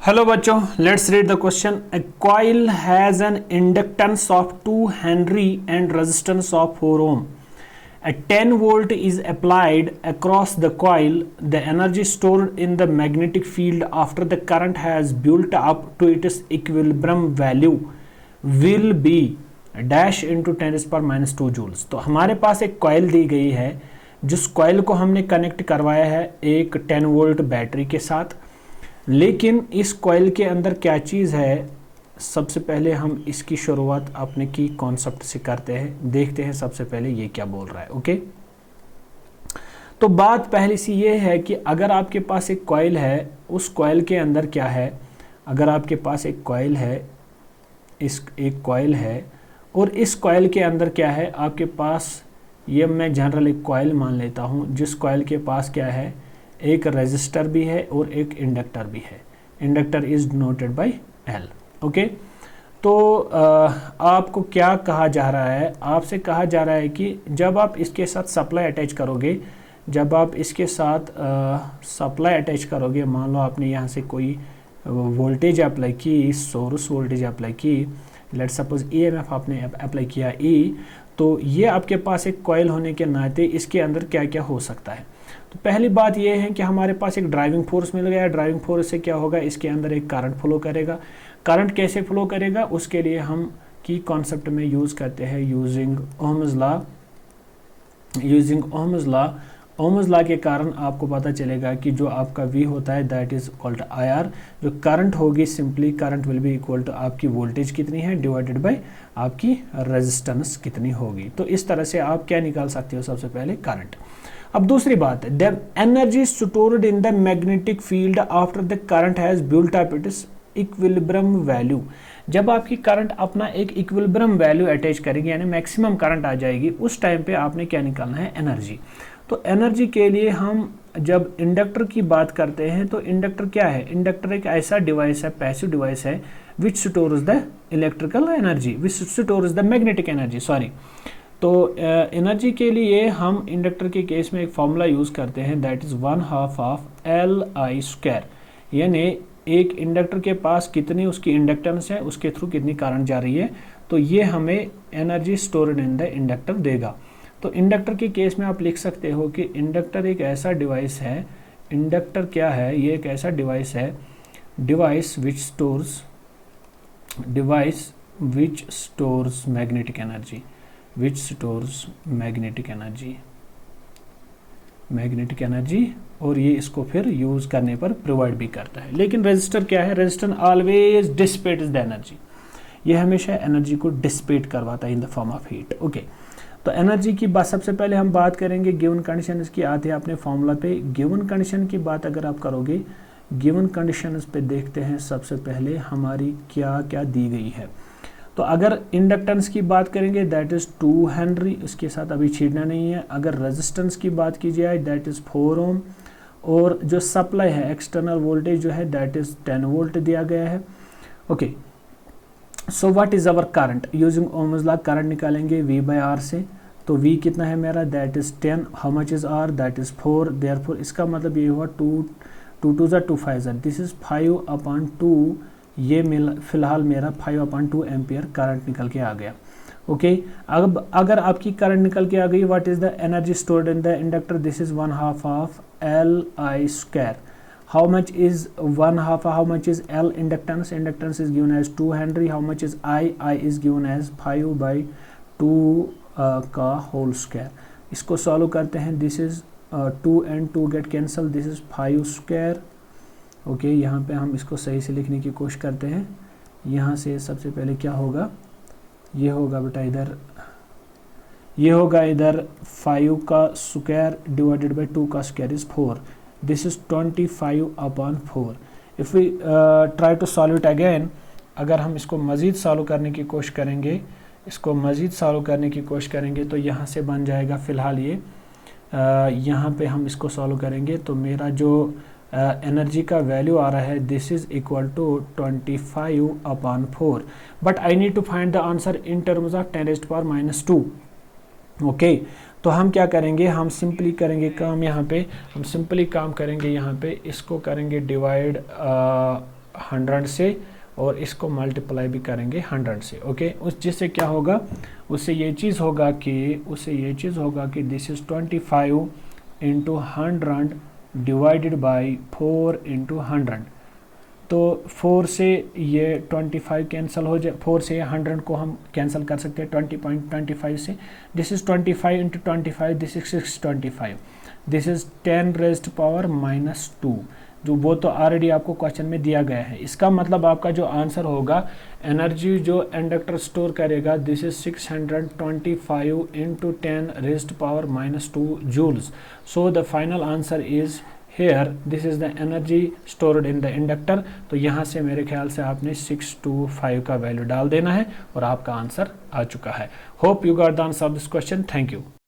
Hello बच्चों, let's read the question. A coil has an inductance of 2 henry and resistance of 4 ohm. A 10 volt is applied across the coil. The energy stored in the magnetic field after the current has built up to its equilibrium value will be dash into 10⁻⁻2 joules. तो हमारे पास एक coil दी गई है, जिस coil को हमने connect करवाया है एक 10 वोल्ट बैटरी के साथ। लेकिन इस कॉइल के अंदर क्या चीज़ है, सबसे पहले हम इसकी शुरुआत अपने की कॉन्सेप्ट से करते हैं। देखते हैं सबसे पहले ये क्या बोल रहा है। ओके, तो बात पहली सी ये है कि अगर आपके पास एक कॉइल है, उस कॉइल के अंदर क्या है, अगर आपके पास एक कॉइल है, एक कॉइल है और इस कॉइल के अंदर क्या है आपके पास, ये मैं जनरल एक कॉइल मान लेता हूँ, जिस कॉइल के पास क्या है, एक रेजिस्टर भी है और एक इंडक्टर भी है। Inductor is denoted by L. Okay, तो आपको क्या कहा जा रहा है, आपसे कहा जा रहा है कि जब आप इसके साथ सप्लाई अटैच करोगे, जब आप इसके साथ सप्लाई अटैच करोगे, मान लो आपने यहाँ से कोई वोल्टेज अप्लाई की, सोर्स वोल्टेज अप्लाई की, लेट्स सपोज ईएमएफ आपने अप्लाई किया ई, तो ये आपके पास एक कॉइल होने के नाते इसके अंदर क्या क्या हो सकता है। तो पहली बात ये है कि हमारे पास एक ड्राइविंग फोर्स मिल गया। ड्राइविंग फोर्स से क्या होगा, इसके अंदर एक करंट फ्लो करेगा। करंट कैसे फ्लो करेगा, उसके लिए हम की कॉन्सेप्ट में यूज़ करते हैं using Ohm's law. Ohm's law के कारण आपको पता चलेगा कि जो आपका V होता है that is equal to IR। जो करंट होगी, simply current will be equal to आपकी वोल्टेज कितनी है डिवाइडेड बाय आपकी रेजिस्टेंस कितनी होगी। तो इस तरह से आप क्या निकाल सकते हो, सबसे पहले करंट। अब दूसरी बात है, the energy stored in the magnetic field after the current has built up it's equilibrium value. जब आपकी करंट अपना एक इक्विलिब्रियम वैल्यू अटैच करेगी, यानी मैक्सिमम करंट आ जाएगी, उस टाइम पे आपने क्या निकालना है, एनर्जी। तो एनर्जी के लिए हम जब इंडक्टर की बात करते हैं, तो इंडक्टर क्या है, इंडक्टर एक ऐसा डिवाइस है, पैसिव डिवाइस है, which stores the electrical energy, which stores the magnetic energy, sorry. तो एनर्जी के लिए हम इंडक्टर के केस में एक फॉर्मूला यूज़ करते हैं, दैट इज़ 1/2 ऑफ Li²। यानी एक इंडक्टर के पास कितनी उसकी इंडक्टेंस है, उसके थ्रू कितनी करंट जा रही है, तो ये हमें energy stored in the inductor देगा। तो इंडक्टर के केस में आप लिख सकते हो कि इंडक्टर एक ऐसा डिवाइस है, इंडक्टर क्या है, ये एक ऐसा डिवाइस है, device which stores magnetic energy, which stores magnetic energy, और ये इसको फिर यूज करने पर प्रोवाइड भी करता है। लेकिन रेजिस्टर क्या है, resistor always dissipates the energy, ये हमेशा एनर्जी को डिसिपेट करवाता है in the form of heat. Okay, तो एनर्जी की बात सबसे पहले हम बात करेंगे, गिवन कंडीशन इसकी आते हैं अपने फॉर्मूला पे। गिवन कंडीशन की बात अगर आप करोगे, गिवन कंडीशन पे देखते हैं सबसे पहले हमारी क्या क्या दी गई है। तो अगर इंडक्टेंस की बात करेंगे दैट इज़ 2 हेनरी, उसके साथ अभी छेड़ना नहीं है। अगर रेजिस्टेंस की बात की जाए दैट इज़ 4 ओम, और जो सप्लाई है एक्सटर्नल वोल्टेज जो है दैट इज़ 10 वोल्ट दिया गया है। Okay, so what is our current, using Ohm's law current निकालेंगे V/R से। तो V कितना है मेरा, that is 10, how much is R, that is 4। Therefore इसका मतलब ये हुआ 2 2 ज़ा 2 5 ज़ा, दिस इज़ 5/2। ये फिलहाल मेरा 5/2 एम्पियर करंट निकल के आ गया। ओके, अब अगर आपकी करंट निकल के आ गई, what is the energy stored in the inductor, this is 1/2 of Li²। How much is 1/2, how much is L inductance, inductance is given as 2 henry. How much is I is given as 5/2 का whole square. इसको solve करते हैं, this is 2 and 2 get cancel, this is 5²। Okay, यहाँ पे हम इसको सही से लिखने की कोशिश करते हैं। यहाँ से सबसे पहले क्या होगा, ये होगा बेटा इधर, ये होगा इधर 5 का स्क्वायर डिवाइडेड बाय 2 का square is 4, this is 25/4। If we try to solve it again, अगर हम इसको मज़ीद सॉल्व करने की कोशिश करेंगे, तो यहाँ से बन जाएगा फिलहाल ये, यहाँ पे हम इसको सॉल्व करेंगे तो मेरा जो एनर्जी का वैल्यू आ रहा है, this is equal to 25/4, but I need to find the answer in terms of 10⁻²। Okay, तो हम क्या करेंगे, हम सिंपली करेंगे काम, यहाँ पे हम सिंपली काम करेंगे, यहाँ पे इसको करेंगे डिवाइड 100 से और इसको मल्टीप्लाई भी करेंगे 100 से। ओके, उस जिससे क्या होगा, उससे ये चीज़ होगा कि this is 25 into 100 divided by 4 into 100। तो 4 से ये 25 कैंसिल हो जाए, 4 से 100 को हम कैंसिल कर सकते हैं 20.25 से। This is 25 into 25, this is 625, this is 10 raised power -2, जो वो तो ऑलरेडी आपको क्वेश्चन में दिया गया है। इसका मतलब आपका जो आंसर होगा, एनर्जी जो इंडक्टर स्टोर करेगा, this is 625 into 10 raised power -2 joules. So the final answer is here, this is the energy stored in the inductor. तो यहाँ से मेरे ख्याल से आपने 625 का वैल्यू डाल देना है और आपका आंसर आ चुका है। Hope you got the answer of this question. Thank you.